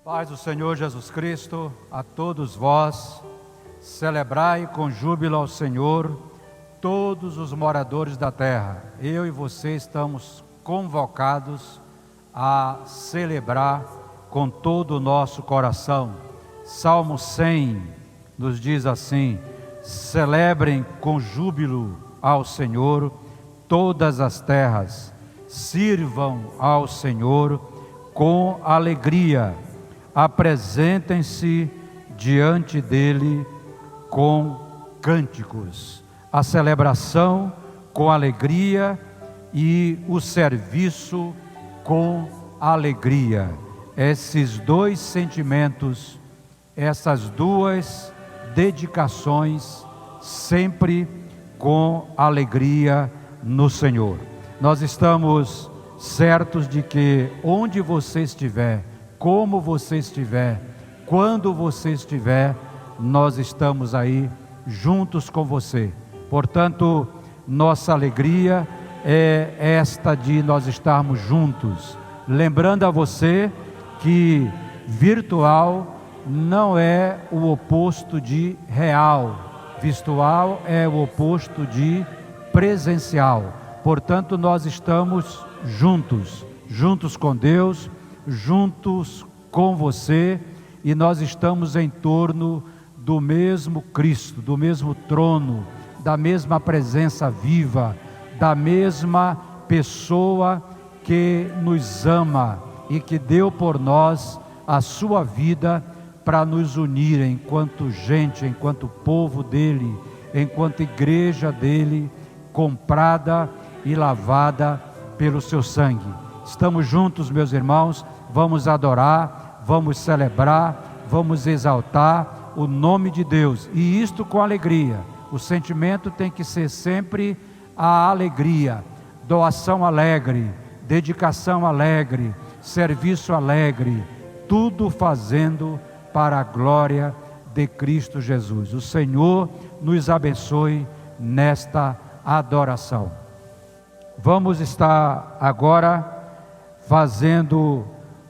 Paz do Senhor Jesus Cristo a todos vós. Celebrai com júbilo ao Senhor todos os moradores da terra. Eu e você estamos convocados a celebrar com todo o nosso coração. Salmo 100 nos diz assim: celebrem com júbilo ao Senhor todas as terras, sirvam ao Senhor com alegria, apresentem-se diante dele com cânticos. A celebração com alegria e o serviço com alegria. Esses dois sentimentos, essas duas dedicações, sempre com alegria no Senhor. Nós estamos certos de que onde você estiver, como você estiver, quando você estiver, nós estamos aí juntos com você. Portanto, nossa alegria é esta de nós estarmos juntos. Lembrando a você que virtual não é o oposto de real. Virtual é o oposto de presencial. Portanto, nós estamos juntos com Deus, juntos com você, e nós estamos em torno do mesmo Cristo, do mesmo trono, da mesma presença viva, da mesma pessoa que nos ama e que deu por nós a sua vida para nos unir enquanto gente, enquanto povo dele, enquanto igreja dele, comprada e lavada pelo seu sangue. Estamos juntos, meus irmãos, vamos adorar, vamos celebrar, vamos exaltar o nome de Deus, e isto com alegria. O sentimento tem que ser sempre a alegria, doação alegre, dedicação alegre, serviço alegre, tudo fazendo para a glória de Cristo Jesus. O Senhor nos abençoe nesta adoração. Vamos estar agora fazendo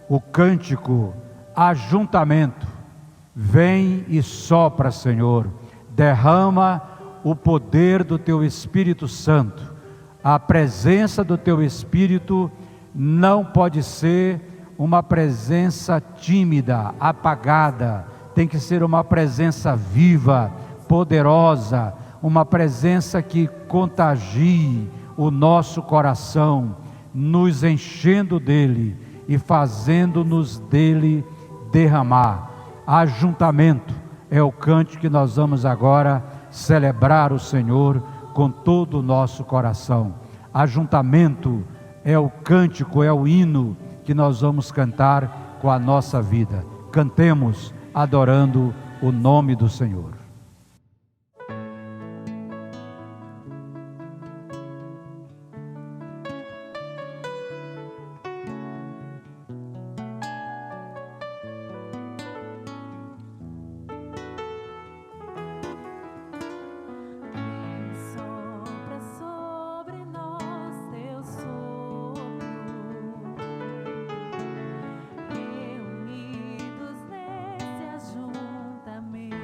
o cântico Ajuntamento. Vem e sopra, Senhor, derrama o poder do Teu Espírito Santo. A presença do Teu Espírito não pode ser uma presença tímida, apagada. Tem que ser uma presença viva, poderosa, uma presença que contagie o nosso coração, nos enchendo dele e fazendo-nos dele derramar. Ajuntamento é o cântico que nós vamos agora celebrar o Senhor com todo o nosso coração. Ajuntamento é o cântico, é o hino que nós vamos cantar com a nossa vida. Cantemos adorando o nome do Senhor. Reunidos nesse ajuntamento.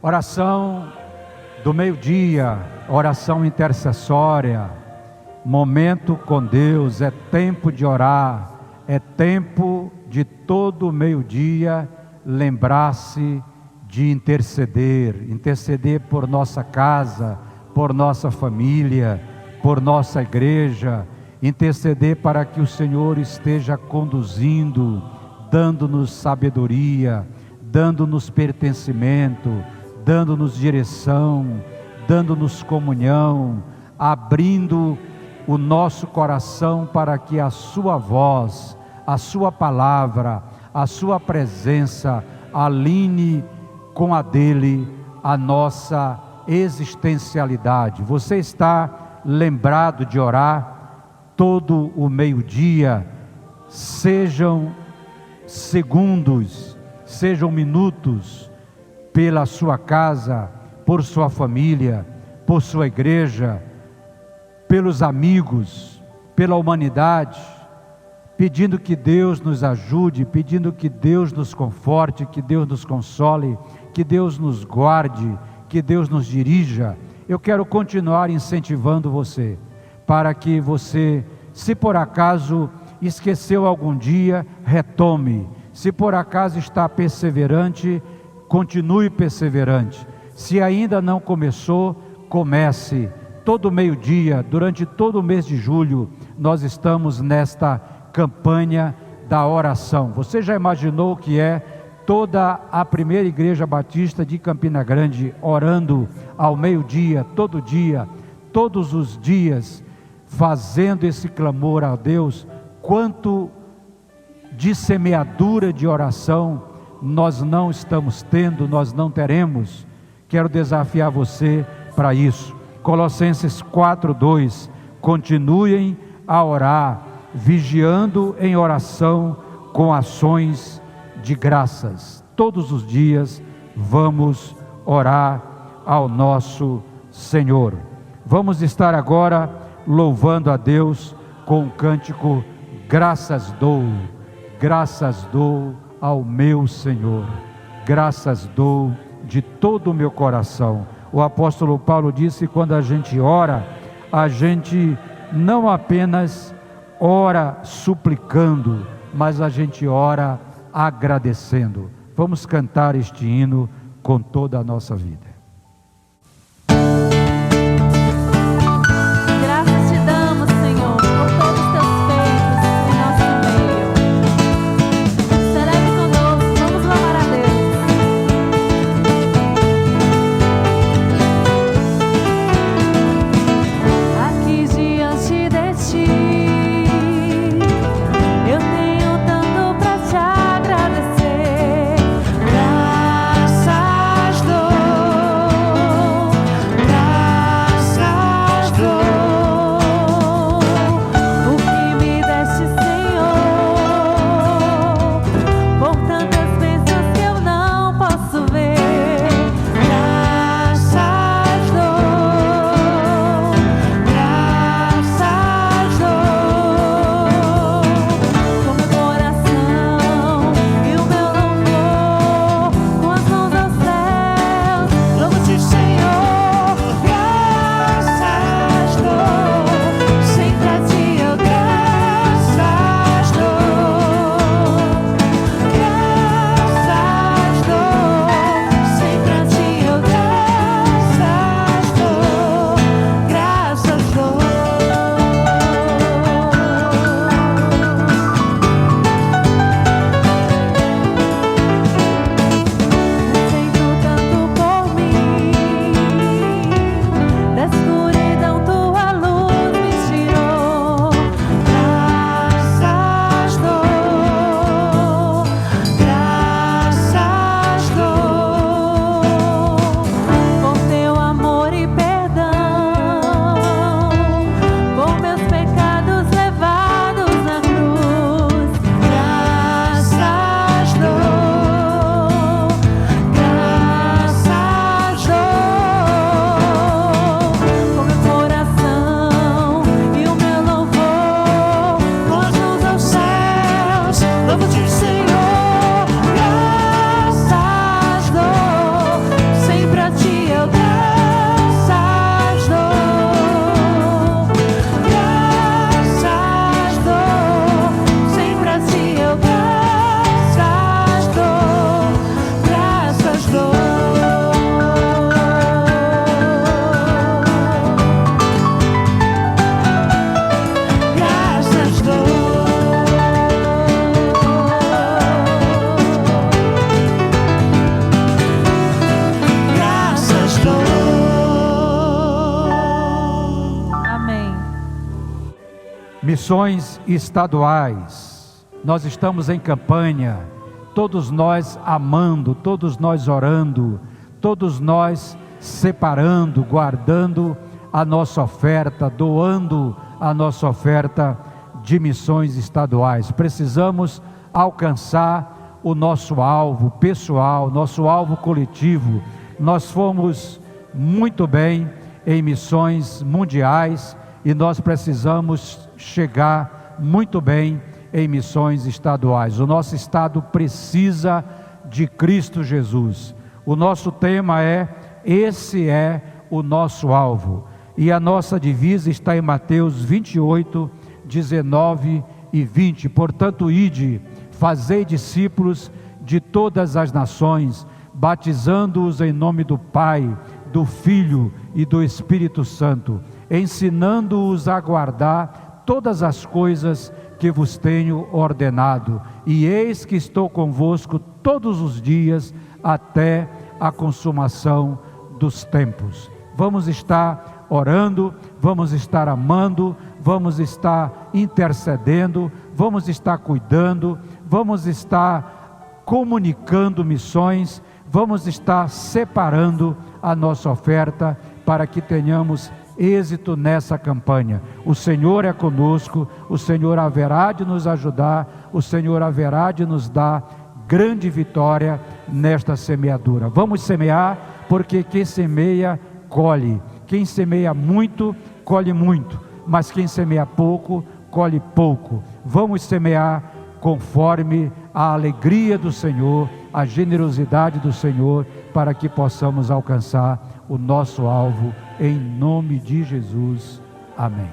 Oração do meio-dia, oração intercessória, momento com Deus, é tempo de orar, é tempo de todo meio-dia lembrar-se de interceder por nossa casa, por nossa família, por nossa igreja, interceder para que o Senhor esteja conduzindo, dando-nos sabedoria, dando-nos pertencimento, dando-nos direção, dando-nos comunhão, abrindo o nosso coração para que a sua voz, a sua palavra, a sua presença alinhe com a dele a nossa existencialidade. Você está lembrado de orar todo o meio-dia? Sejam segundos, sejam minutos, pela sua casa, por sua família, por sua igreja, pelos amigos, pela humanidade, pedindo que Deus nos ajude, pedindo que Deus nos conforte, que Deus nos console, que Deus nos guarde, que Deus nos dirija. Eu quero continuar incentivando você, para que você, se por acaso esqueceu algum dia, retome. Se por acaso está perseverante, continue perseverante. Se ainda não começou, comece. Todo meio-dia, durante todo o mês de julho, nós estamos nesta campanha da oração. Você já imaginou o que é toda a primeira igreja batista de Campina Grande orando ao meio-dia, todo dia, todos os dias, fazendo esse clamor a Deus? Quanto de semeadura de oração nós não estamos tendo, nós não teremos. Quero desafiar você para isso. Colossenses 4:2, continuem a orar, vigiando em oração com ações de graças. Todos os dias vamos orar ao nosso Senhor. Vamos estar agora louvando a Deus com o cântico Graças dou ao meu Senhor, graças dou de todo o meu coração. O apóstolo Paulo disse: quando a gente ora, a gente não apenas ora suplicando, mas a gente ora agradecendo. Vamos cantar este hino com toda a nossa vida. Graças dou Missões estaduais, nós estamos em campanha, todos nós amando, todos nós orando, todos nós separando, guardando a nossa oferta, doando a nossa oferta de missões estaduais. Precisamos alcançar o nosso alvo pessoal, nosso alvo coletivo. Nós fomos muito bem em missões mundiais e nós precisamos chegar muito bem em missões estaduais. O nosso estado precisa de Cristo Jesus. O nosso tema é: esse é o nosso alvo. E a nossa divisa está em Mateus 28, 19 e 20. Portanto, ide, fazei discípulos de todas as nações, batizando-os em nome do Pai, do Filho e do Espírito Santo, ensinando-os a guardar todas as coisas que vos tenho ordenado. E eis que estou convosco todos os dias até a consumação dos tempos. Vamos estar orando, vamos estar amando, vamos estar intercedendo, vamos estar cuidando, vamos estar comunicando missões, vamos estar separando a nossa oferta para que tenhamos êxito nessa campanha. O Senhor é conosco, o Senhor haverá de nos ajudar, o Senhor haverá de nos dar grande vitória nesta semeadura. Vamos semear, porque quem semeia, colhe. Quem semeia muito, colhe muito, mas quem semeia pouco, colhe pouco. Vamos semear conforme a alegria do Senhor, a generosidade do Senhor, para que possamos alcançar o nosso alvo, em nome de Jesus. Amém.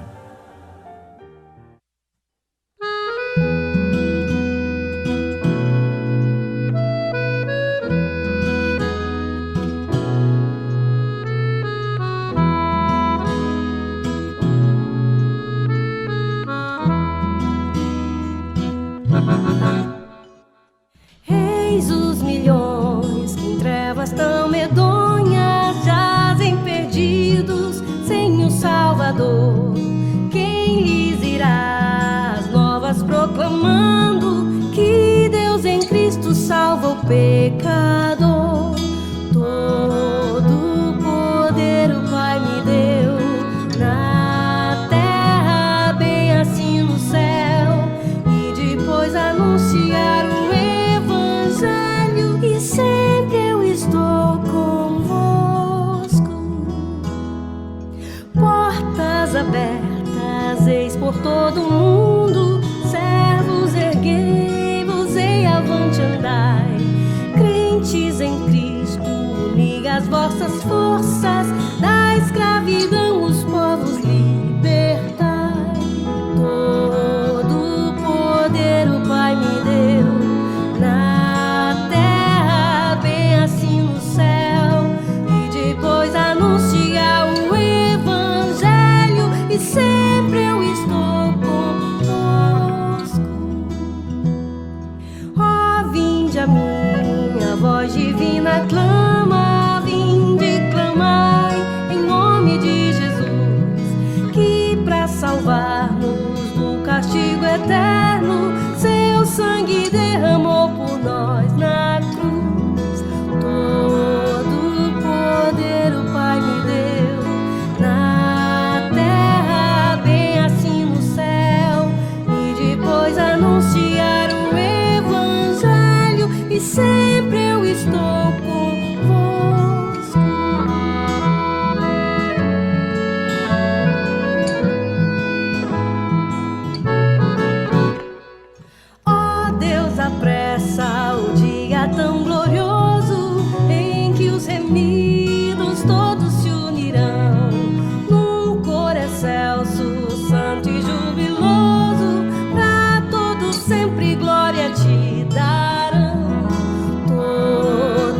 Eis os milhões que em trevas tão medonhas jazem perdidos, sem o Salvador. Quem lhes irá as novas proclamando que Deus em Cristo salva o pecador? Todo o poder o Pai me deu, na terra bem assim no céu, e depois anunciar o Evangelho, e sempre eu estou convosco. Portas abertas eis por todo o mundo, servos erguei-vos, ei, avante andai. Crentes em Cristo, uni as vossas forças, da escravidão os povos libertai. Todo o poder o Pai me deu, na terra bem assim no céu, e depois anunciar o Evangelho, e sempre eu estou convosco. Ó, vinde a mim, a voz divina clama, vinde clamai em nome de Jesus, que pra salvar-nos do castigo eterno, seu sangue derramou por nós na cruz. Todo o poder o Pai me deu, na terra bem assim no céu, e depois anunciar o Evangelho, e sempre eu estou convosco. Ó Deus, apressa o dia tão glorioso em que os remidos todos se unirão num coro excelso, santo e jubiloso, pra todos sempre glória te darão. Todo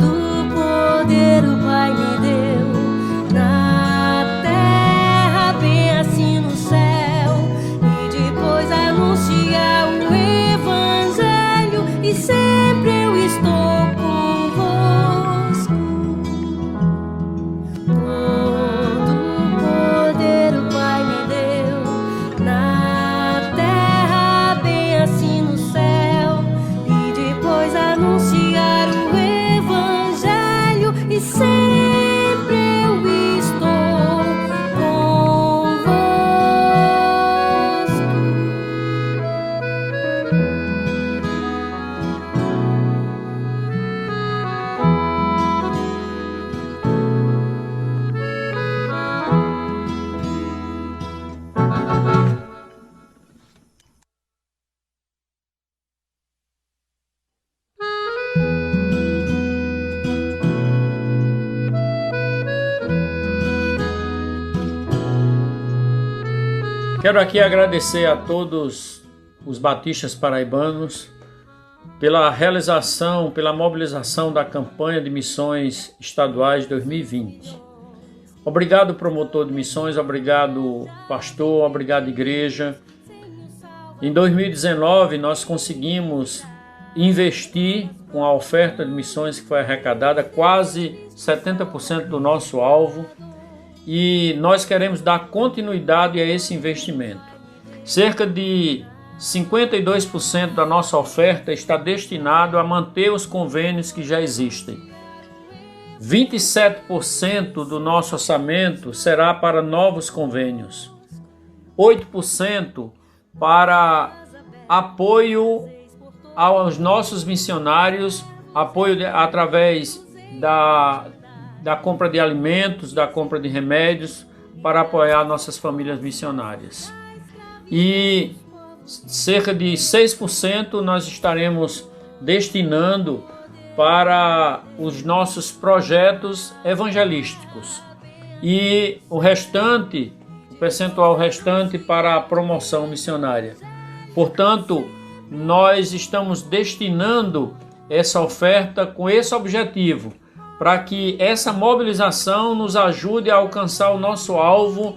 Quero aqui agradecer a todos os batistas paraibanos pela realização, pela mobilização da campanha de missões estaduais 2020. Obrigado, promotor de missões, obrigado, pastor, obrigado, igreja. Em 2019, nós conseguimos investir com a oferta de missões que foi arrecadada, quase 70% do nosso alvo, e nós queremos dar continuidade a esse investimento. Cerca de 52% da nossa oferta está destinado a manter os convênios que já existem. 27% do nosso orçamento será para novos convênios. 8% para apoio aos nossos missionários, apoio através da compra de alimentos, da compra de remédios, para apoiar nossas famílias missionárias. E cerca de 6% nós estaremos destinando para os nossos projetos evangelísticos. E o percentual restante para a promoção missionária. Portanto, nós estamos destinando essa oferta com esse objetivo, para que essa mobilização nos ajude a alcançar o nosso alvo,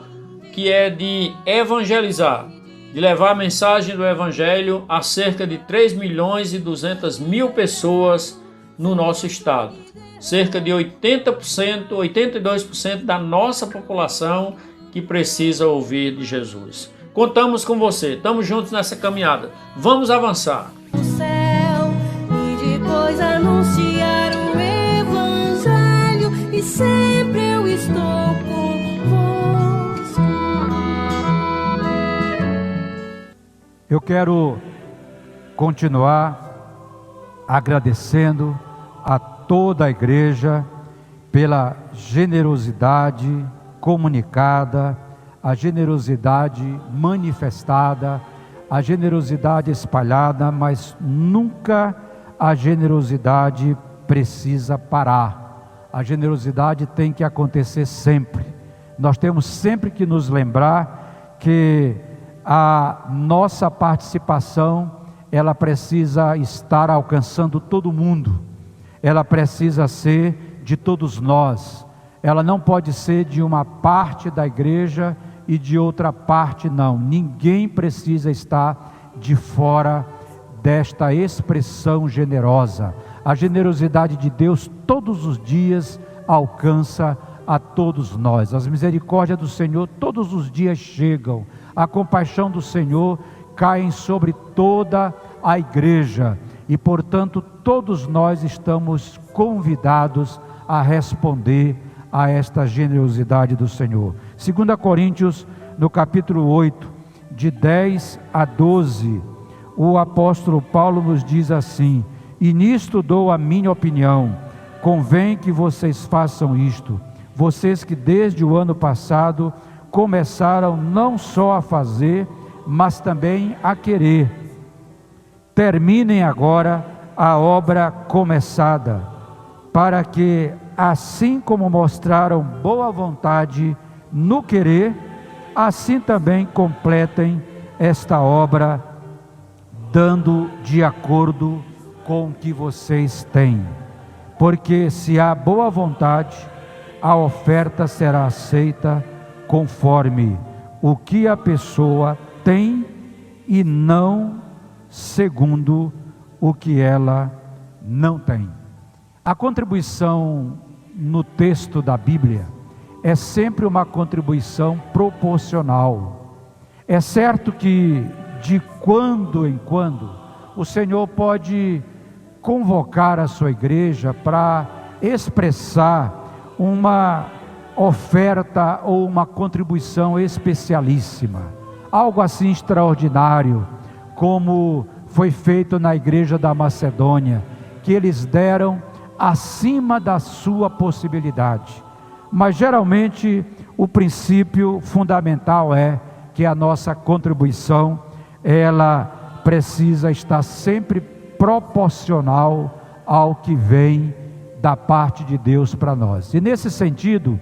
que é de evangelizar, de levar a mensagem do Evangelho a cerca de 3.200.000 pessoas no nosso estado. Cerca de 80%, 82% da nossa população que precisa ouvir de Jesus. Contamos com você, estamos juntos nessa caminhada. Vamos avançar. No céu, e depois anunciar o Evangelho, e sempre eu estou convosco. Eu quero continuar agradecendo a toda a igreja pela generosidade comunicada, a generosidade manifestada, a generosidade espalhada, mas nunca a generosidade precisa parar. A generosidade tem que acontecer sempre. Nós temos sempre que nos lembrar que a nossa participação, ela precisa estar alcançando todo mundo. Ela precisa ser de todos nós. Ela não pode ser de uma parte da igreja e de outra parte não. Ninguém precisa estar de fora desta expressão generosa. A generosidade de Deus todos os dias alcança a todos nós. As misericórdias do Senhor todos os dias chegam. A compaixão do Senhor cai sobre toda a igreja. E portanto todos nós estamos convidados a responder a esta generosidade do Senhor. 2 Coríntios, no capítulo 8, de 10 a 12, o apóstolo Paulo nos diz assim: e nisto dou a minha opinião, convém que vocês façam isto, vocês que desde o ano passado começaram não só a fazer, mas também a querer. Terminem agora a obra começada, para que, assim como mostraram boa vontade no querer, assim também completem esta obra, dando de acordo com o que vocês têm. Porque se há boa vontade, a oferta será aceita conforme o que a pessoa tem e não segundo o que ela não tem. A contribuição no texto da Bíblia é sempre uma contribuição proporcional. É certo que de quando em quando o Senhor pode convocar a sua igreja para expressar uma oferta ou uma contribuição especialíssima, algo assim extraordinário, como foi feito na igreja da Macedônia, que eles deram acima da sua possibilidade. Mas geralmente o princípio fundamental é que a nossa contribuição, ela precisa estar sempre proporcional ao que vem da parte de Deus para nós. E nesse sentido,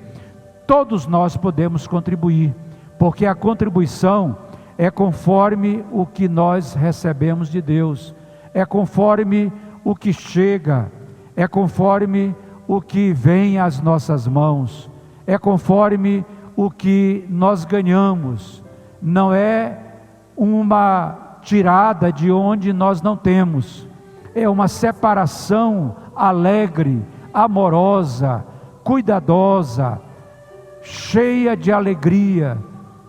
todos nós podemos contribuir, porque a contribuição, é conforme o que nós recebemos de Deus, é conforme o que chega, é conforme o que vem às nossas mãos, é conforme o que nós ganhamos, não é uma tirada de onde nós não temos, é uma separação alegre, amorosa, cuidadosa, cheia de alegria,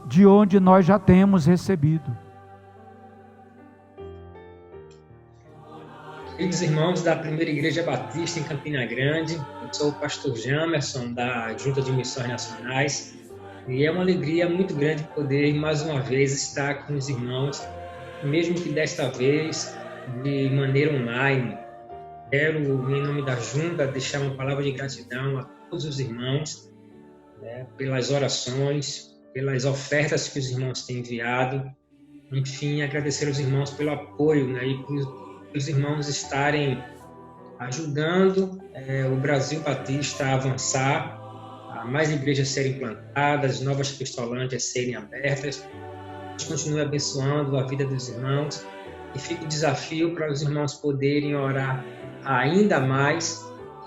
de onde nós já temos recebido. Queridos irmãos da Primeira Igreja Batista em Campina Grande, eu sou o pastor Jamerson da Junta de Missões Nacionais e é uma alegria muito grande poder mais uma vez estar com os irmãos, mesmo que desta vez de maneira online. Quero, em nome da Junta, deixar uma palavra de gratidão a todos os irmãos, pelas orações, pelas ofertas que os irmãos têm enviado, enfim, agradecer aos irmãos pelo apoio, e por os irmãos estarem ajudando o Brasil Batista a avançar, a mais igrejas serem plantadas, novas cristolândias serem abertas. Deus continue abençoando a vida dos irmãos e fica o desafio para os irmãos poderem orar ainda mais,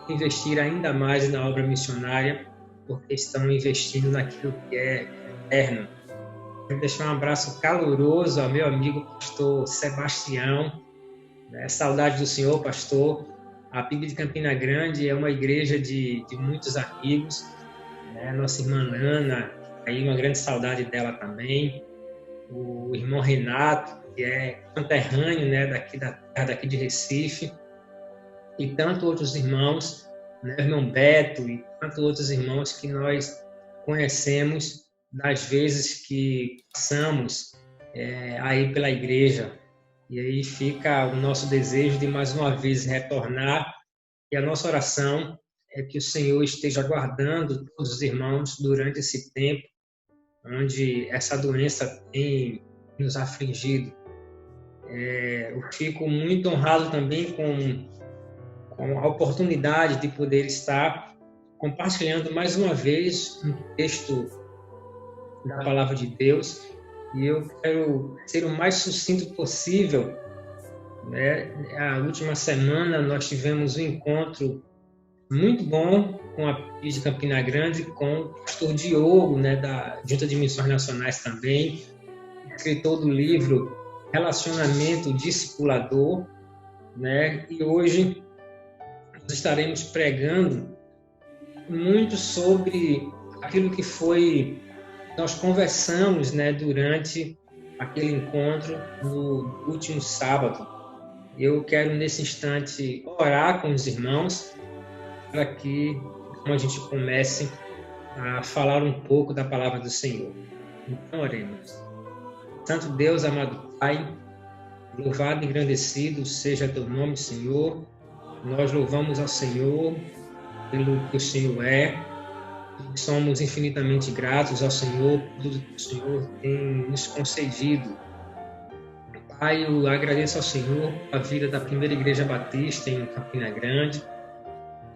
investir ainda mais na obra missionária, porque estão investindo naquilo que é eterno. Quero deixar um abraço caloroso ao meu amigo pastor Sebastião. Saudade do senhor, pastor. A PIB de Campina Grande é uma igreja de muitos amigos. Nossa irmã Ana, aí uma grande saudade dela também. O irmão Renato, que é conterrâneo daqui da terra, daqui de Recife. E tantos outros irmãos, o irmão Beto e tantos outros irmãos que nós conhecemos das vezes que passamos aí pela igreja. E aí fica o nosso desejo de mais uma vez retornar, e a nossa oração é que o Senhor esteja guardando todos os irmãos durante esse tempo onde essa doença tem nos afligido. Eu fico muito honrado também com a oportunidade de poder estar compartilhando mais uma vez um texto da Palavra de Deus, e eu quero ser o mais sucinto possível. A última semana nós tivemos um encontro muito bom com a PIB de Campina Grande, com o pastor Diogo, da Junta de Missões Nacionais também, escritor do livro Relacionamento Discipulador, e hoje nós estaremos pregando muito sobre aquilo que nós conversamos durante aquele encontro no último sábado. Eu quero nesse instante orar com os irmãos para que a gente comece a falar um pouco da palavra do Senhor. Então oremos. Santo Deus, amado Pai, louvado e engrandecido seja teu nome, Senhor. Nós louvamos ao Senhor pelo que o Senhor é. Somos infinitamente gratos ao Senhor por tudo que o Senhor tem nos concedido. Pai, eu agradeço ao Senhor a vida da Primeira Igreja Batista em Campina Grande,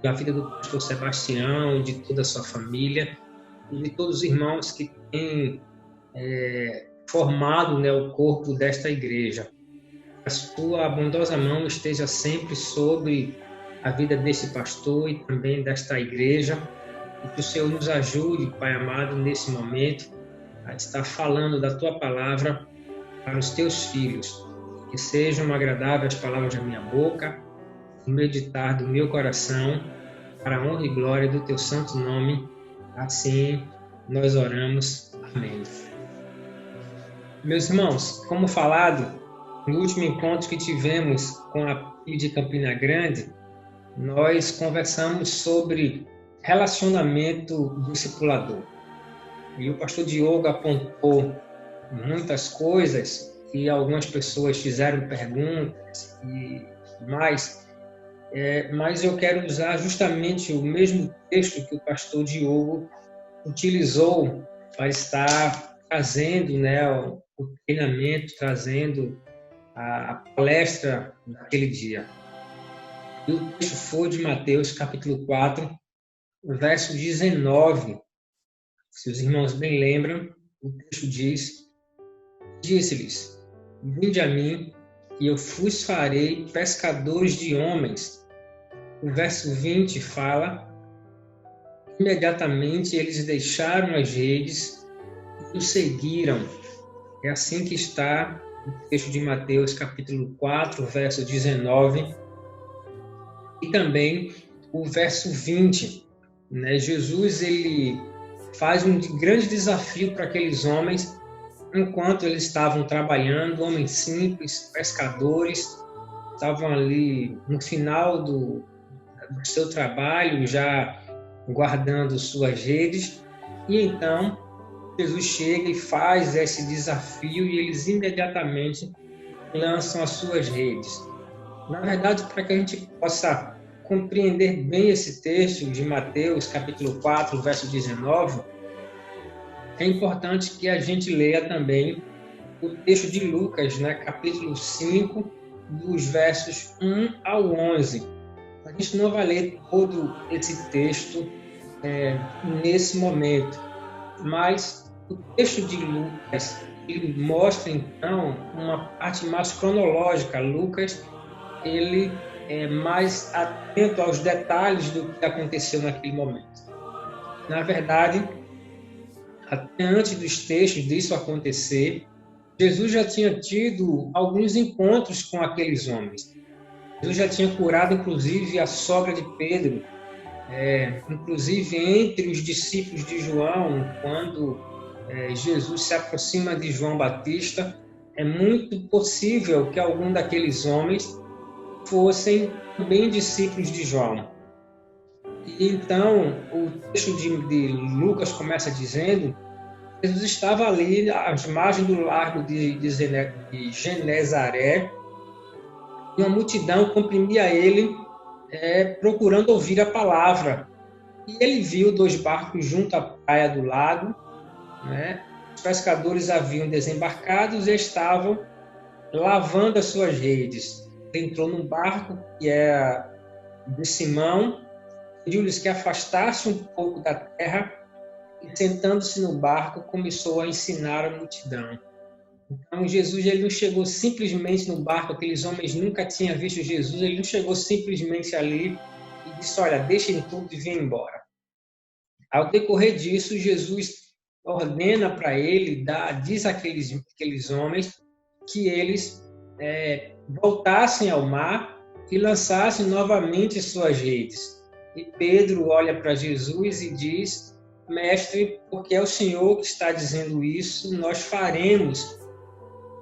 a vida do pastor Sebastião, de toda a sua família e de todos os irmãos que têm formado o corpo desta igreja. A sua bondosa mão esteja sempre sobre a vida desse pastor e também desta igreja, e que o Senhor nos ajude, Pai amado, nesse momento, a estar falando da Tua Palavra para os Teus filhos. Que sejam agradáveis as palavras da minha boca, o meditar do meu coração, para a honra e glória do Teu santo nome. Assim nós oramos. Amém. Meus irmãos, como falado, no último encontro que tivemos com a PIB de Campina Grande, nós conversamos sobre relacionamento discipulador. E o pastor Diogo apontou muitas coisas e algumas pessoas fizeram perguntas e mais, mas eu quero usar justamente o mesmo texto que o pastor Diogo utilizou para estar trazendo o treinamento, trazendo a palestra daquele dia. E o texto foi de Mateus, capítulo 4, verso 19. Se os irmãos bem lembram, o texto diz: Disse-lhes: Vinde a mim, e eu vos farei pescadores de homens. O verso 20 fala: imediatamente eles deixaram as redes e o seguiram. É assim que está no texto de Mateus, capítulo 4, verso 19, e também o verso 20. Jesus ele faz um grande desafio para aqueles homens, enquanto eles estavam trabalhando, homens simples, pescadores, estavam ali no final do seu trabalho, já guardando suas redes, e então Jesus chega e faz esse desafio e eles imediatamente lançam as suas redes. Na verdade, para que a gente possa compreender bem esse texto de Mateus, capítulo 4, verso 19, é importante que a gente leia também o texto de Lucas, capítulo 5, dos versos 1 ao 11. A gente não vai ler todo esse texto nesse momento, mas o texto de Lucas ele mostra, então, uma parte mais cronológica. Lucas ele é mais atento aos detalhes do que aconteceu naquele momento. Na verdade, até antes dos textos disso acontecer, Jesus já tinha tido alguns encontros com aqueles homens. Jesus já tinha curado, inclusive, a sogra de Pedro. Inclusive, entre os discípulos de João, quando Jesus se aproxima de João Batista, é muito possível que algum daqueles homens fossem também discípulos de João. E então, o texto de Lucas começa dizendo: Jesus estava ali às margens do largo de Genezaré, e uma multidão comprimia ele, procurando ouvir a palavra. E ele viu 2 barcos junto à praia do lago. Os pescadores haviam desembarcado e estavam lavando as suas redes. Ele entrou num barco que era de Simão, pediu-lhes que afastasse um pouco da terra e, sentando-se no barco, começou a ensinar a multidão. Então, Jesus ele não chegou simplesmente no barco, aqueles homens nunca tinham visto Jesus, ele não chegou simplesmente ali e disse: olha, deixem tudo e venham embora. Ao decorrer disso, Jesus ordena para ele, diz àqueles homens que eles voltassem ao mar e lançassem novamente suas redes. E Pedro olha para Jesus e diz: Mestre, porque é o Senhor que está dizendo isso, nós faremos.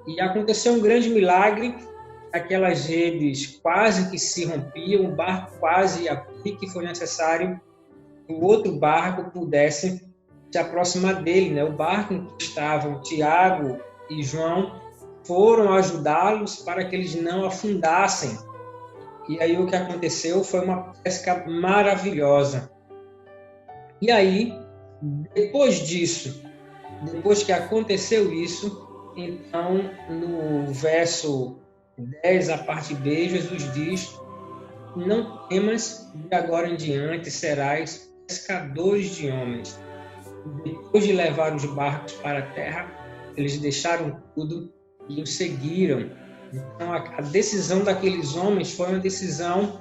E aconteceu um grande milagre, aquelas redes quase que se rompiam, o barco quase ia pique, foi necessário que o outro barco pudesse se aproximar dele. O barco em que estavam Tiago e João foram ajudá-los para que eles não afundassem. E aí o que aconteceu foi uma pesca maravilhosa. E aí, depois disso, depois que aconteceu isso, então, no verso 10, a parte B, Jesus diz: não temas, de agora em diante serás pescadores de homens. Depois de levar os barcos para a terra, eles deixaram tudo e o seguiram. Então, a decisão daqueles homens foi uma decisão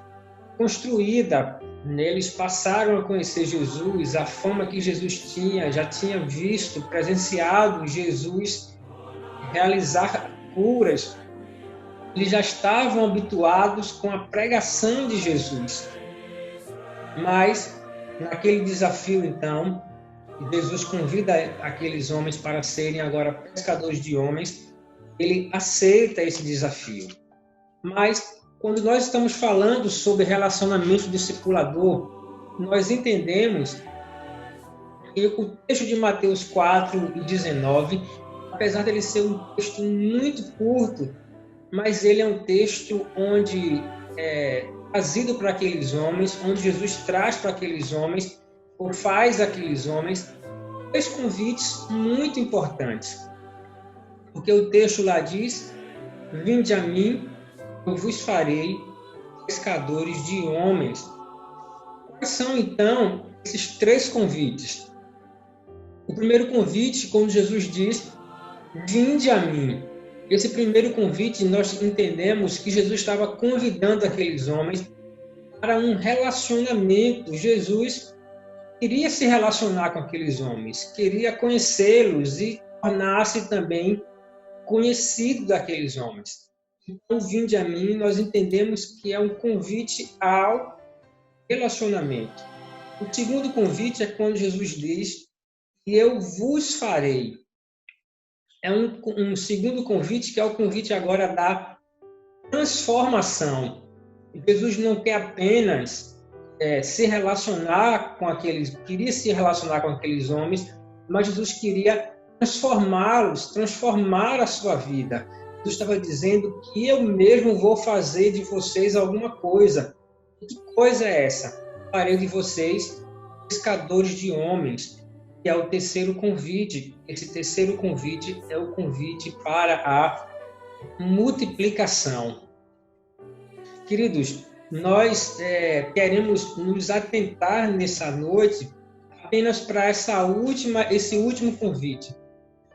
construída. Eles passaram a conhecer Jesus, a fama que Jesus tinha, já tinha visto, presenciado Jesus realizar curas. Eles já estavam habituados com a pregação de Jesus. Mas, naquele desafio, então, Jesus convida aqueles homens para serem agora pescadores de homens. Ele aceita esse desafio. Mas, quando nós estamos falando sobre relacionamento discipulador, nós entendemos que o texto de Mateus 4 e 19, apesar de ele ser um texto muito curto, mas ele é um texto onde é trazido para aqueles homens, onde Jesus traz para aqueles homens, ou faz aqueles homens, 2 convites muito importantes. Porque o texto lá diz: vinde a mim, eu vos farei pescadores de homens. Quais são, então, esses 3 convites? O primeiro convite, quando Jesus diz: vinde a mim. Esse primeiro convite, nós entendemos que Jesus estava convidando aqueles homens para um relacionamento. Jesus queria se relacionar com aqueles homens, queria conhecê-los e tornar-se também conhecido daqueles homens. Então, vinde a mim, nós entendemos que é um convite ao relacionamento. O segundo convite é quando Jesus diz que eu vos farei. É um segundo convite que é o convite agora da transformação. Jesus não quer apenas se relacionar com queria se relacionar com aqueles homens, mas Jesus queria transformá-los, transformar a sua vida. Jesus estava dizendo que eu mesmo vou fazer de vocês alguma coisa. E que coisa é essa? Farei de vocês pescadores de homens, que é o terceiro convite. Esse terceiro convite é o convite para a multiplicação. Queridos, nós queremos nos atentar nessa noite apenas para esse último convite,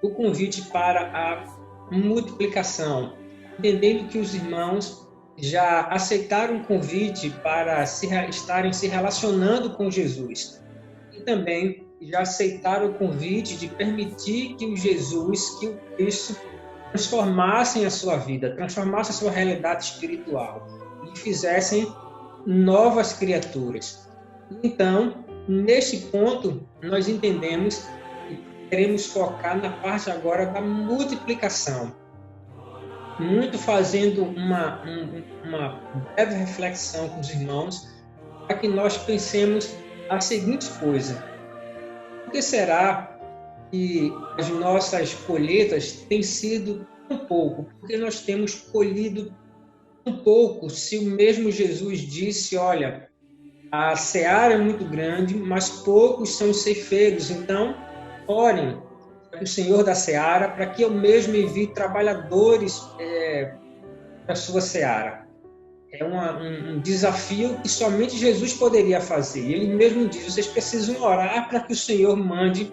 o convite para a multiplicação, entendendo que os irmãos já aceitaram o convite para estarem se relacionando com Jesus e também já aceitaram o convite de permitir que o Jesus, que o Cristo transformassem a sua vida, transformassem a sua realidade espiritual e fizessem novas criaturas. Então, neste ponto, nós entendemos que queremos focar na parte agora da multiplicação. Muito fazendo uma breve reflexão com os irmãos, para que nós pensemos a seguinte coisa: por que será que as nossas colheitas têm sido tão pouco? Porque nós temos colhido tão pouco, se o mesmo Jesus disse, olha, a seara é muito grande, mas poucos são os ceifeiros. Então, orem para o Senhor da seara, para que eu mesmo envie trabalhadores para a sua seara. É um desafio que somente Jesus poderia fazer. Ele mesmo diz, vocês precisam orar para que o Senhor mande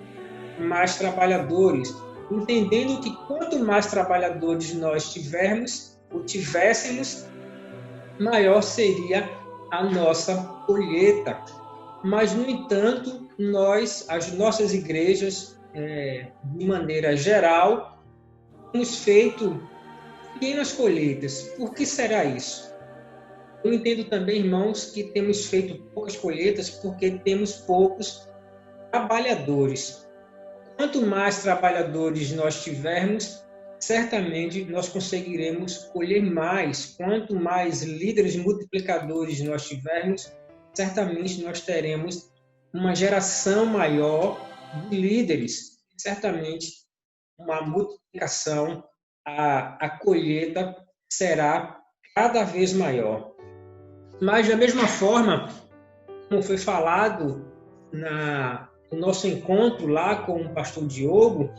mais trabalhadores, entendendo que quanto mais trabalhadores nós tivéssemos, maior seria a nossa colheita. Mas, no entanto, as nossas igrejas, de maneira geral, temos feito pequenas colheitas. Por que será isso? Eu entendo também, irmãos, que temos feito poucas colheitas porque temos poucos trabalhadores. Quanto mais trabalhadores nós tivermos, certamente nós conseguiremos colher mais. Quanto mais líderes multiplicadores nós tivermos, certamente nós teremos uma geração maior de líderes. Certamente uma multiplicação, a colheita será cada vez maior. Mas, da mesma forma, como foi falado no nosso encontro lá com o pastor Diogo,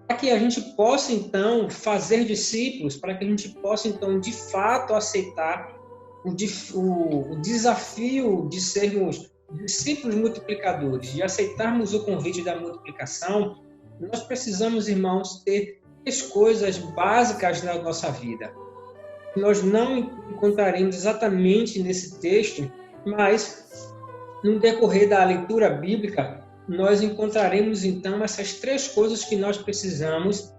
para que a gente possa, então, fazer discípulos, para que a gente possa, então, de fato, aceitar o desafio de sermos discípulos multiplicadores, de aceitarmos o convite da multiplicação, nós precisamos, irmãos, ter 3 coisas básicas na nossa vida. Nós não encontraremos exatamente nesse texto, mas no decorrer da leitura bíblica, nós encontraremos então essas 3 coisas que nós precisamos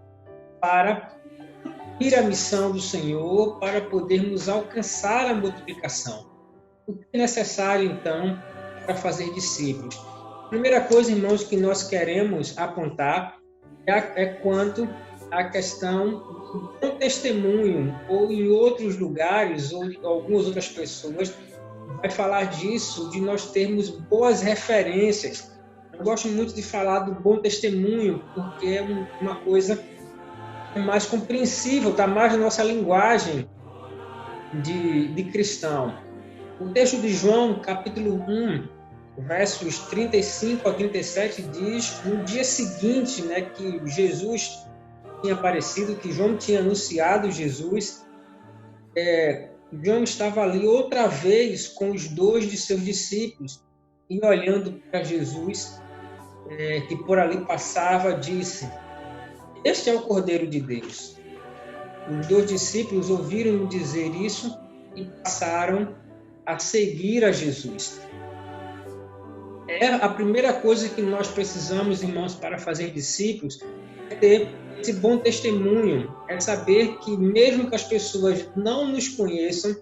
para cumprir a missão do Senhor, para podermos alcançar a multiplicação. O que é necessário então para fazer discípulos? A primeira coisa, irmãos, que nós queremos apontar é quanto à questão do bom testemunho, ou em outros lugares, ou algumas outras pessoas, vai falar disso, de nós termos boas referências. Eu gosto muito de falar do bom testemunho, porque é uma coisa mais compreensível, está mais na nossa linguagem de cristão. O texto de João, capítulo 1, versos 35 a 37, diz, no dia seguinte, que Jesus tinha aparecido, que João tinha anunciado Jesus, João estava ali outra vez com os 2 de seus discípulos, e olhando para Jesus, que por ali passava, disse, Este é o Cordeiro de Deus. Os 2 discípulos ouviram dizer isso e passaram a seguir a Jesus. É a primeira coisa que nós precisamos, irmãos, para fazer discípulos, é ter esse bom testemunho, é saber que mesmo que as pessoas não nos conheçam,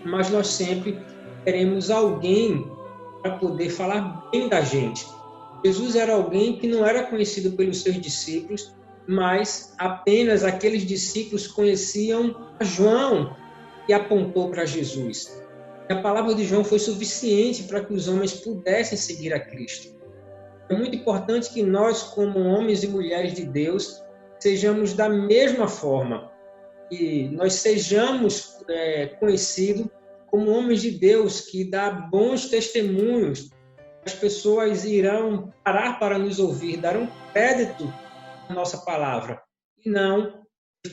mas nós sempre teremos alguém para poder falar bem da gente. Jesus era alguém que não era conhecido pelos seus discípulos, mas apenas aqueles discípulos conheciam João, que apontou para Jesus. E a palavra de João foi suficiente para que os homens pudessem seguir a Cristo. É muito importante que nós, como homens e mulheres de Deus, sejamos da mesma forma, que nós sejamos conhecidos como homens de Deus, que dá bons testemunhos. As pessoas irão parar para nos ouvir, darão crédito à nossa palavra, e não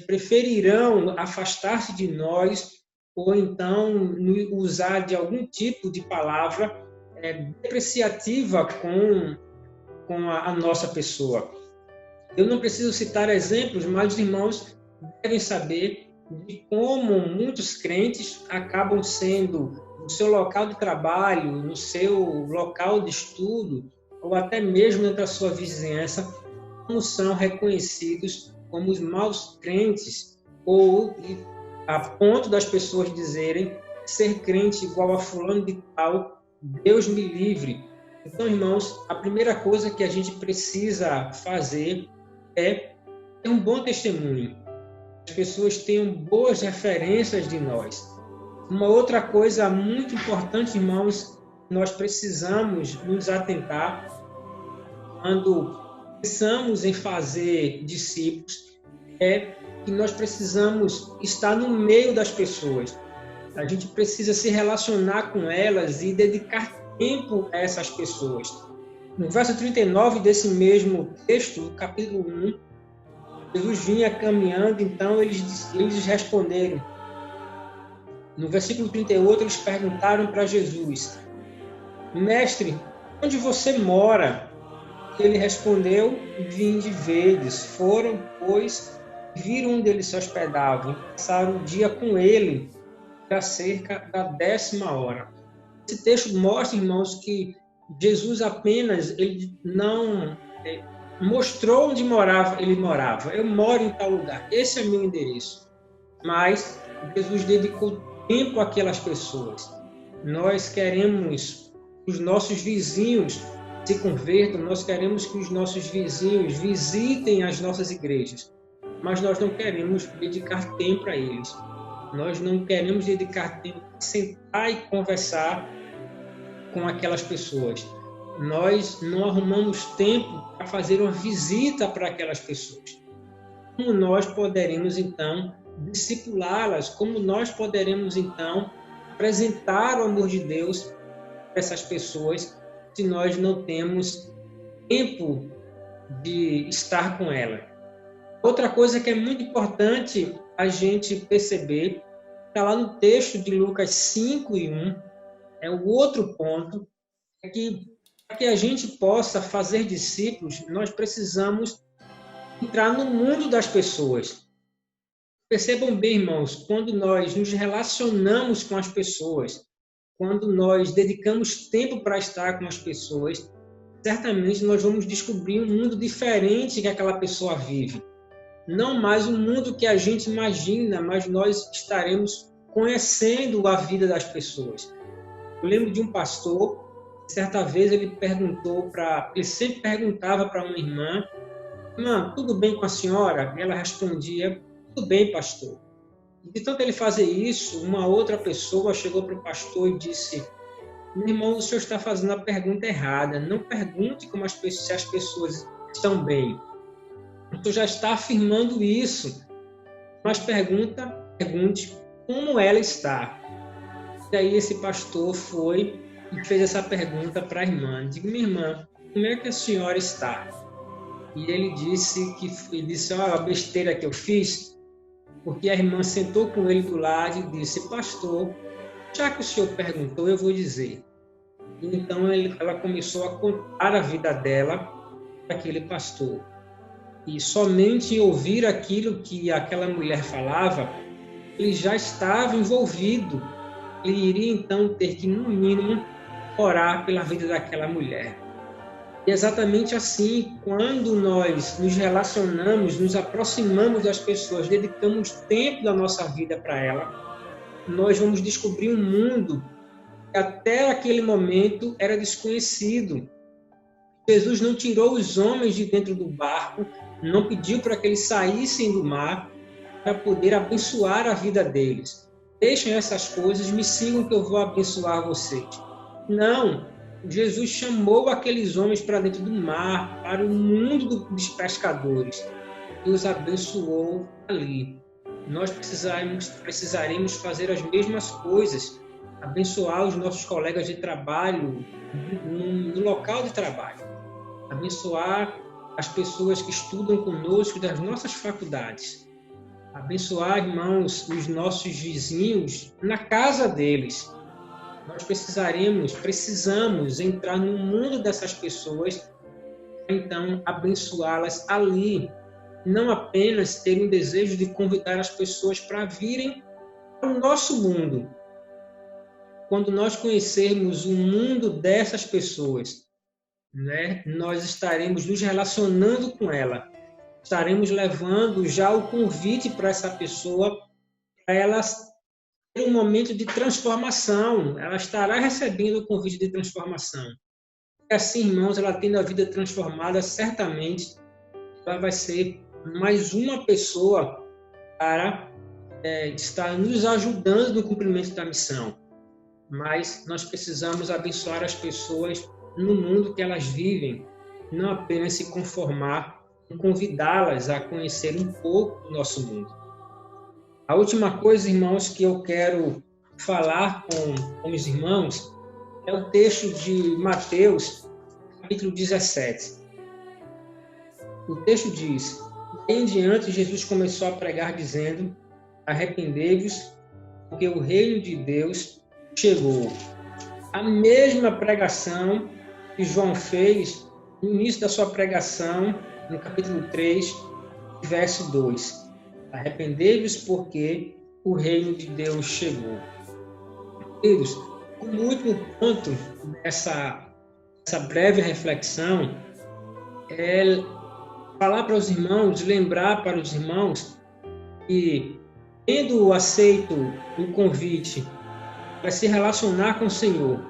preferirão afastar-se de nós ou então usar de algum tipo de palavra depreciativa com a nossa pessoa. Eu não preciso citar exemplos, mas os irmãos devem saber de como muitos crentes acabam sendo, no seu local de trabalho, no seu local de estudo, ou até mesmo dentro da sua vizinhança, como são reconhecidos como os maus crentes, ou a ponto das pessoas dizerem ser crente igual a fulano de tal, Deus me livre. Então, irmãos, a primeira coisa que a gente precisa fazer é ter um bom testemunho. As pessoas tenham boas referências de nós. Uma outra coisa muito importante, irmãos, nós precisamos nos atentar quando pensamos em fazer discípulos, é que nós precisamos estar no meio das pessoas. A gente precisa se relacionar com elas e dedicar tempo a essas pessoas. No verso 39 desse mesmo texto, no capítulo 1, Jesus vinha caminhando, então eles responderam. No versículo 38, eles perguntaram para Jesus: Mestre, onde você mora? Ele respondeu: Vinde vedes. Foram, pois, viram onde ele se hospedava e passaram o dia com ele, para cerca da 10ª hora. Esse texto mostra, irmãos, que Jesus apenas ele não mostrou onde ele morava. Eu moro em tal lugar, esse é meu endereço. Mas Jesus dedicou tempo àquelas pessoas. Nós queremos que os nossos vizinhos se convertam, nós queremos que os nossos vizinhos visitem as nossas igrejas, mas nós não queremos dedicar tempo a eles. Nós não queremos dedicar tempo a sentar e conversar com aquelas pessoas. Nós não arrumamos tempo para fazer uma visita para aquelas pessoas. Como nós poderemos, então, discipulá-las? Como nós poderemos, então, apresentar o amor de Deus para essas pessoas se nós não temos tempo de estar com ela? Outra coisa que é muito importante a gente perceber, está lá no texto de Lucas 5:1, é o outro ponto, é que para que a gente possa fazer discípulos, nós precisamos entrar no mundo das pessoas. Percebam bem, irmãos, quando nós nos relacionamos com as pessoas, quando nós dedicamos tempo para estar com as pessoas, certamente nós vamos descobrir um mundo diferente que aquela pessoa vive. Não mais um mundo que a gente imagina, mas nós estaremos conhecendo a vida das pessoas. Eu lembro de um pastor, certa vez ele sempre perguntava para uma irmã: irmã, tudo bem com a senhora? Ela respondia: tudo bem, pastor. E de tanto ele fazer isso, uma outra pessoa chegou para o pastor e disse: meu irmão, o senhor está fazendo a pergunta errada. Não pergunte se as pessoas estão bem. O senhor já está afirmando isso. Mas pergunte como ela está. E aí esse pastor foi e fez essa pergunta para a irmã. Digo: minha irmã, como é que a senhora está? E ele disse: olha, a besteira que eu fiz, porque a irmã sentou com ele do lado e disse: pastor, já que o senhor perguntou, eu vou dizer. E então ela começou a contar a vida dela para aquele pastor. E somente em ouvir aquilo que aquela mulher falava, ele já estava envolvido. Ele iria então ter que, no mínimo, orar pela vida daquela mulher. E exatamente assim, quando nós nos relacionamos, nos aproximamos das pessoas, dedicamos tempo da nossa vida para ela, nós vamos descobrir um mundo que até aquele momento era desconhecido. Jesus não tirou os homens de dentro do barco, não pediu para que eles saíssem do mar para poder abençoar a vida deles. Deixem essas coisas, me sigam que eu vou abençoar vocês. Não, Jesus chamou aqueles homens para dentro do mar, para o mundo dos pescadores, e os abençoou ali. Nós precisaremos fazer as mesmas coisas, abençoar os nossos colegas de trabalho, no local de trabalho, abençoar as pessoas que estudam conosco das nossas faculdades, abençoar, irmãos, os nossos vizinhos na casa deles. Nós precisamos entrar no mundo dessas pessoas, então abençoá-las ali, não apenas ter um desejo de convidar as pessoas para virem para o nosso mundo. Quando nós conhecermos o mundo dessas pessoas, né, nós estaremos nos relacionando com ela, estaremos levando já o convite para essa pessoa, para ela ter um momento de transformação, ela estará recebendo o convite de transformação. E assim, irmãos, ela tendo a vida transformada, certamente ela vai ser mais uma pessoa para estar nos ajudando no cumprimento da missão. Mas nós precisamos abençoar as pessoas no mundo que elas vivem, não apenas se conformar e convidá-las a conhecer um pouco do nosso mundo. A última coisa, irmãos, que eu quero falar com os irmãos é o texto de Mateus, capítulo 17. O texto diz: em diante Jesus começou a pregar dizendo: arrependei-vos, porque o reino de Deus chegou. A mesma pregação que João fez no início da sua pregação, no capítulo 3, verso 2. Arrependei-vos, porque o reino de Deus chegou. Queridos, o último ponto dessa breve reflexão é falar para os irmãos, lembrar para os irmãos que, tendo aceito o convite para se relacionar com o Senhor,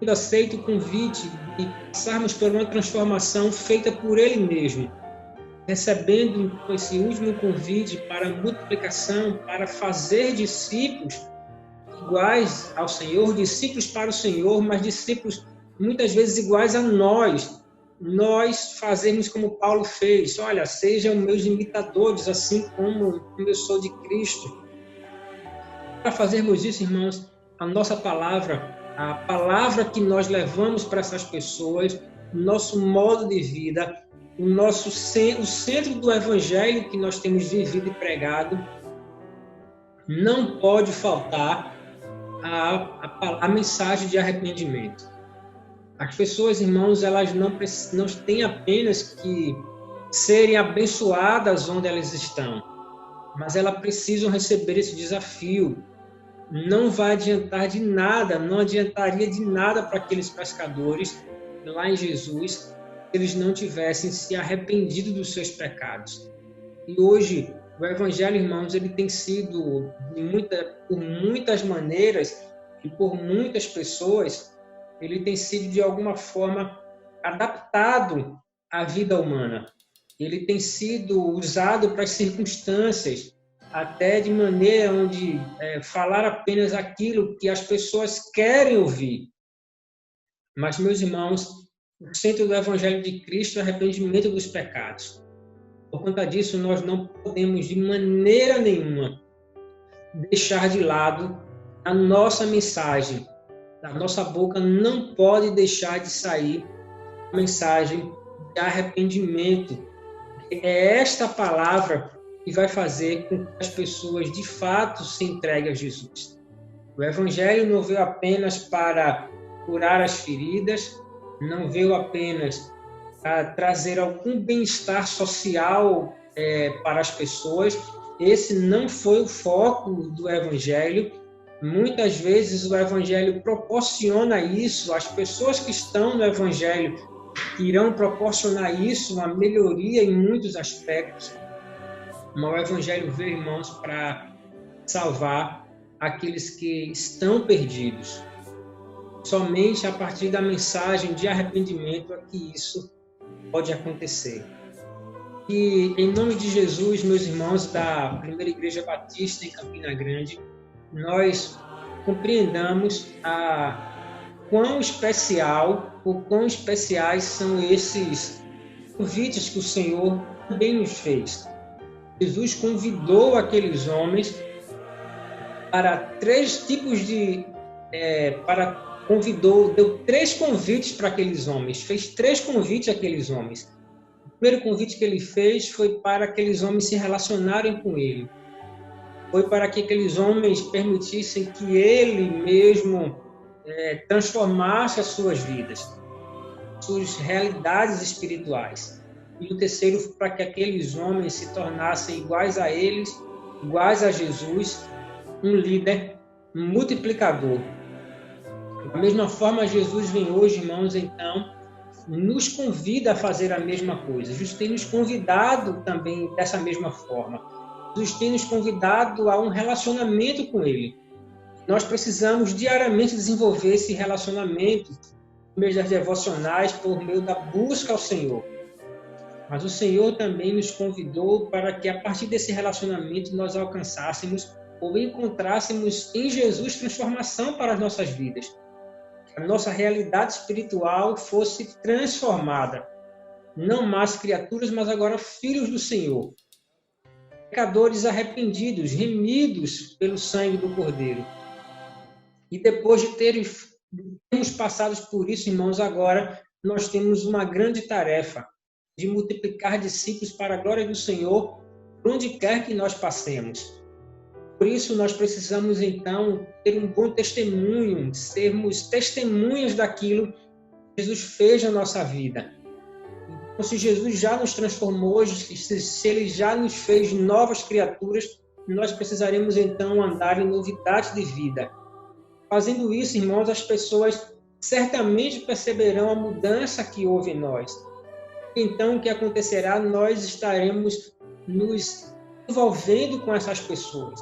tendo aceito o convite de passarmos por uma transformação feita por Ele mesmo, recebendo esse último convite para a multiplicação, para fazer discípulos iguais ao Senhor, discípulos para o Senhor, mas discípulos muitas vezes iguais a nós. Nós fazemos como Paulo fez: olha, sejam meus imitadores, assim como eu sou de Cristo. Para fazermos isso, irmãos, a nossa palavra, a palavra que nós levamos para essas pessoas, o nosso modo de vida, o centro do evangelho que nós temos vivido e pregado, não pode faltar a mensagem de arrependimento. As pessoas, irmãos, elas não têm apenas que serem abençoadas onde elas estão, mas elas precisam receber esse desafio. Não vai adiantar de nada, não adiantaria de nada para aqueles pescadores lá em Jesus se eles não tivessem se arrependido dos seus pecados. E hoje, o Evangelho, irmãos, ele tem sido, por muitas maneiras e por muitas pessoas, ele tem sido, de alguma forma, adaptado à vida humana. Ele tem sido usado para as circunstâncias, até de maneira onde falar apenas aquilo que as pessoas querem ouvir. Mas, meus irmãos, o centro do Evangelho de Cristo é o arrependimento dos pecados. Por conta disso, nós não podemos, de maneira nenhuma, deixar de lado a nossa mensagem. Da nossa boca não pode deixar de sair a mensagem de arrependimento. É esta palavra que vai fazer com que as pessoas, de fato, se entreguem a Jesus. O Evangelho não veio apenas para curar as feridas, não veio apenas trazer algum bem-estar social para as pessoas. Esse não foi o foco do Evangelho. Muitas vezes o Evangelho proporciona isso, as pessoas que estão no Evangelho irão proporcionar isso, uma melhoria em muitos aspectos. Mas o Evangelho veio, irmãos, para salvar aqueles que estão perdidos. Somente a partir da mensagem de arrependimento é que isso pode acontecer. E, em nome de Jesus, meus irmãos da Primeira Igreja Batista em Campina Grande, nós compreendamos quão especial ou quão especiais são esses convites que o Senhor também nos fez. Jesus convidou aqueles homens para três tipos de... deu 3 convites para aqueles homens, fez 3 convites àqueles homens. O primeiro convite que ele fez foi para aqueles homens se relacionarem com ele. Foi para que aqueles homens permitissem que ele mesmo transformasse as suas vidas, suas realidades espirituais. E o terceiro foi para que aqueles homens se tornassem iguais a eles, iguais a Jesus, um líder, um multiplicador. Da mesma forma, Jesus vem hoje, irmãos, então, nos convida a fazer a mesma coisa. Jesus tem nos convidado também dessa mesma forma. Jesus tem nos convidado a um relacionamento com Ele. Nós precisamos diariamente desenvolver esse relacionamento por meio das devocionais, por meio da busca ao Senhor. Mas o Senhor também nos convidou para que, a partir desse relacionamento, nós alcançássemos ou encontrássemos em Jesus transformação para as nossas vidas. A nossa realidade espiritual fosse transformada. Não mais criaturas, mas agora filhos do Senhor. Pecadores arrependidos, remidos pelo sangue do Cordeiro. E depois de termos passado por isso, irmãos, agora nós temos uma grande tarefa de multiplicar discípulos para a glória do Senhor, por onde quer que nós passemos. Por isso, nós precisamos, então, ter um bom testemunho, sermos testemunhas daquilo que Jesus fez na nossa vida. Então, se Jesus já nos transformou, se Ele já nos fez novas criaturas, nós precisaremos, então, andar em novidade de vida. Fazendo isso, irmãos, as pessoas certamente perceberão a mudança que houve em nós. Então, o que acontecerá? Nós estaremos nos envolvendo com essas pessoas.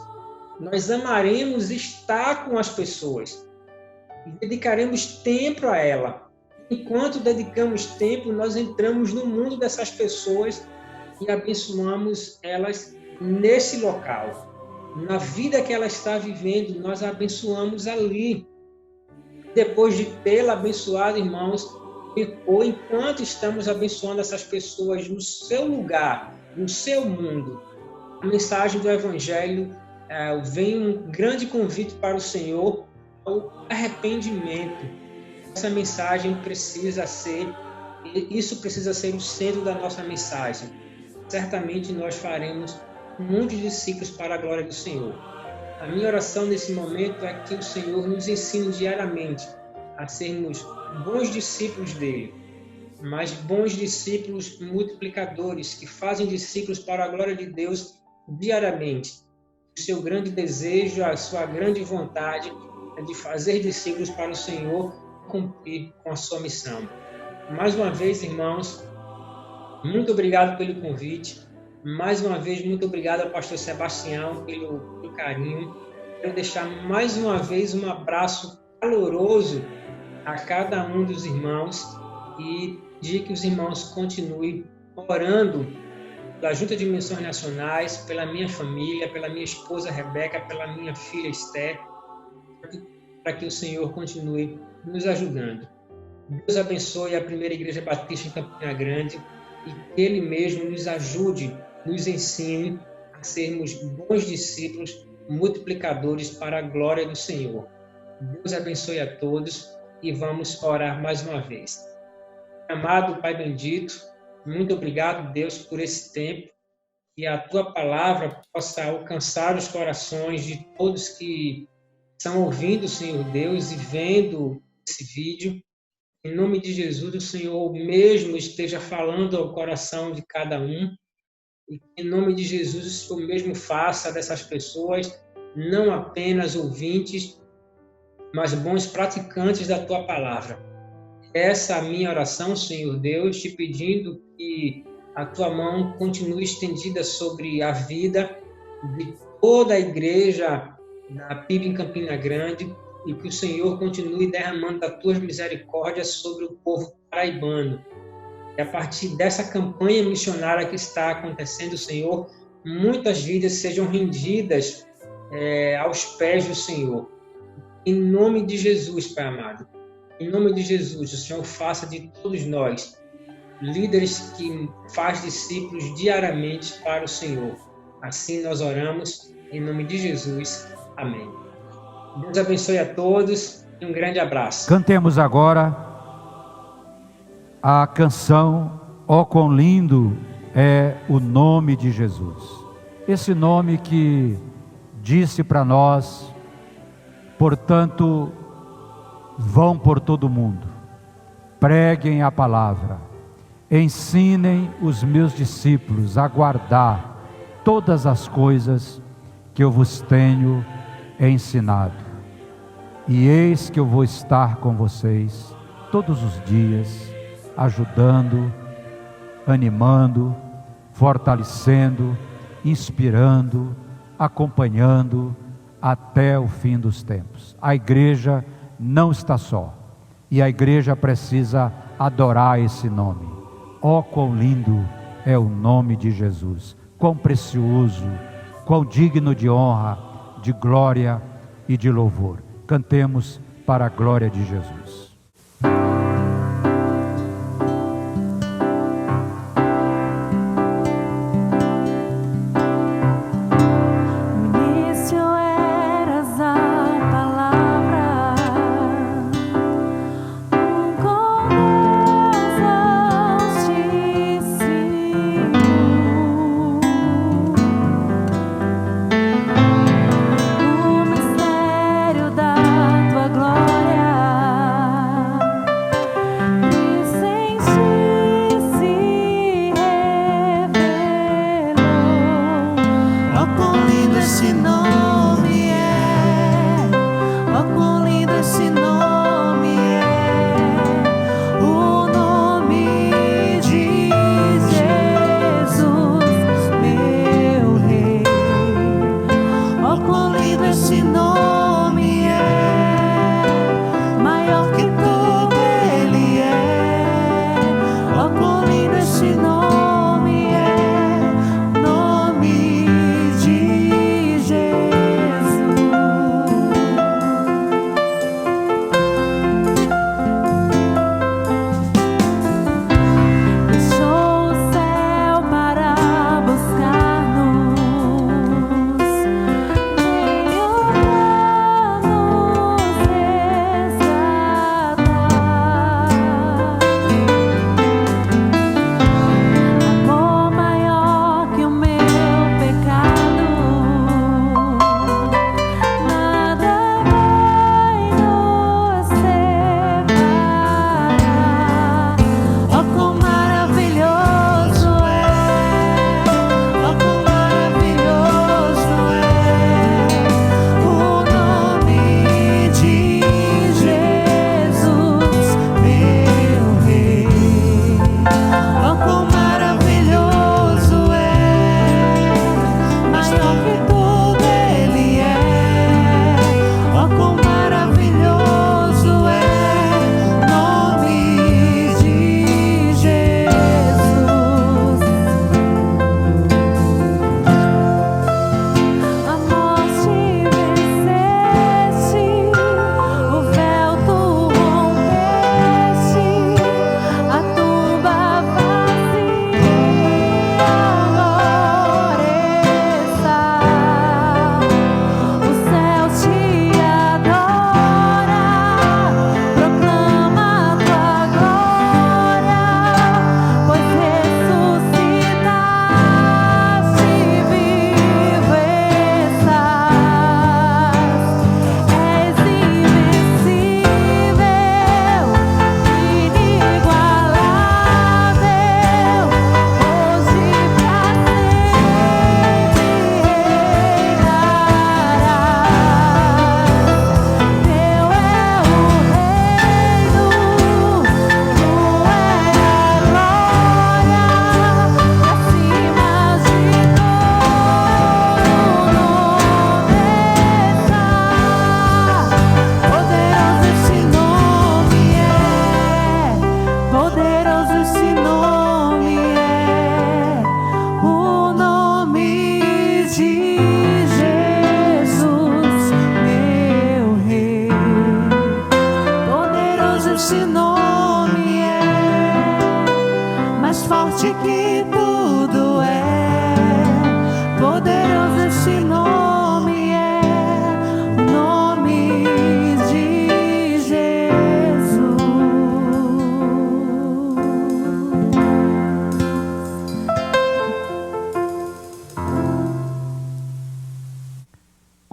Nós amaremos estar com as pessoas e dedicaremos tempo a ela. Enquanto dedicamos tempo, nós entramos no mundo dessas pessoas e abençoamos elas nesse local. Na vida que ela está vivendo, nós a abençoamos ali. Depois de tê-la abençoado, irmãos, ou enquanto estamos abençoando essas pessoas no seu lugar, no seu mundo, a mensagem do Evangelho vem um grande convite para o Senhor ao arrependimento. Essa mensagem precisa ser o centro da nossa mensagem. Certamente nós faremos muitos discípulos para a glória do Senhor. A minha oração nesse momento é que o Senhor nos ensine diariamente a sermos bons discípulos dele, mas bons discípulos multiplicadores que fazem discípulos para a glória de Deus diariamente. O seu grande desejo, a sua grande vontade é de fazer discípulos para o Senhor cumprir com a sua missão. Mais uma vez, irmãos, muito obrigado pelo convite. Mais uma vez, muito obrigado ao pastor Sebastião pelo carinho. Quero deixar mais uma vez um abraço caloroso a cada um dos irmãos e de que os irmãos continuem orando pela Junta de Missões Nacionais, pela minha família, pela minha esposa Rebeca, pela minha filha Esther, para que o Senhor continue nos ajudando. Deus abençoe a Primeira Igreja Batista em Campina Grande e que Ele mesmo nos ajude, nos ensine a sermos bons discípulos, multiplicadores para a glória do Senhor. Deus abençoe a todos e vamos orar mais uma vez. Amado Pai bendito, muito obrigado, Deus, por esse tempo e a Tua palavra possa alcançar os corações de todos que estão ouvindo, Senhor Deus, e vendo esse vídeo. Em nome de Jesus, o Senhor mesmo esteja falando ao coração de cada um. E em nome de Jesus, o Senhor mesmo faça dessas pessoas não apenas ouvintes, mas bons praticantes da Tua palavra. Essa é a minha oração, Senhor Deus, te pedindo que a Tua mão continue estendida sobre a vida de toda a igreja da PIB em Campina Grande e que o Senhor continue derramando as Tuas misericórdias sobre o povo paraibano. E a partir dessa campanha missionária que está acontecendo, Senhor, muitas vidas sejam rendidas aos pés do Senhor. Em nome de Jesus, Pai amado, em nome de Jesus, o Senhor faça de todos nós líderes que faz discípulos diariamente para o Senhor. Assim nós oramos, em nome de Jesus. Amém. Deus abençoe a todos e um grande abraço. Cantemos agora a canção Ó Quão Lindo é o Nome de Jesus. Esse nome que disse para nós, portanto, vão por todo o mundo, preguem a palavra, ensinem os meus discípulos a guardar todas as coisas que eu vos tenho ensinado. E eis que eu vou estar com vocês todos os dias, ajudando, animando, fortalecendo, inspirando, acompanhando até o fim dos tempos. A igreja não está só, e a igreja precisa adorar esse nome. Ó, quão lindo é o nome de Jesus, quão precioso, quão digno de honra, de glória e de louvor. Cantemos para a glória de Jesus.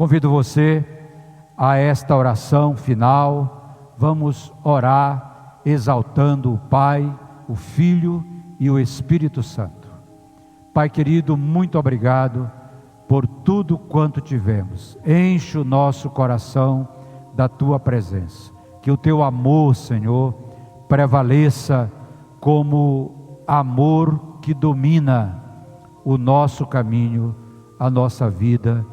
Convido você a esta oração final. Vamos orar exaltando o Pai, o Filho e o Espírito Santo. Pai querido, muito obrigado por tudo quanto tivemos. Enche o nosso coração da Tua presença. Que o Teu amor, Senhor, prevaleça como amor que domina o nosso caminho, a nossa vida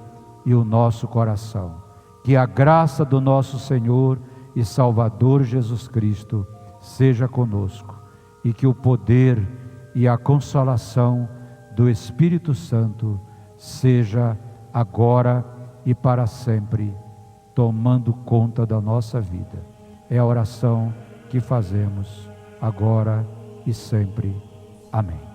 e o nosso coração. Que a graça do nosso Senhor e Salvador Jesus Cristo seja conosco e que o poder e a consolação do Espírito Santo seja agora e para sempre, tomando conta da nossa vida. É a oração que fazemos agora e sempre. Amém.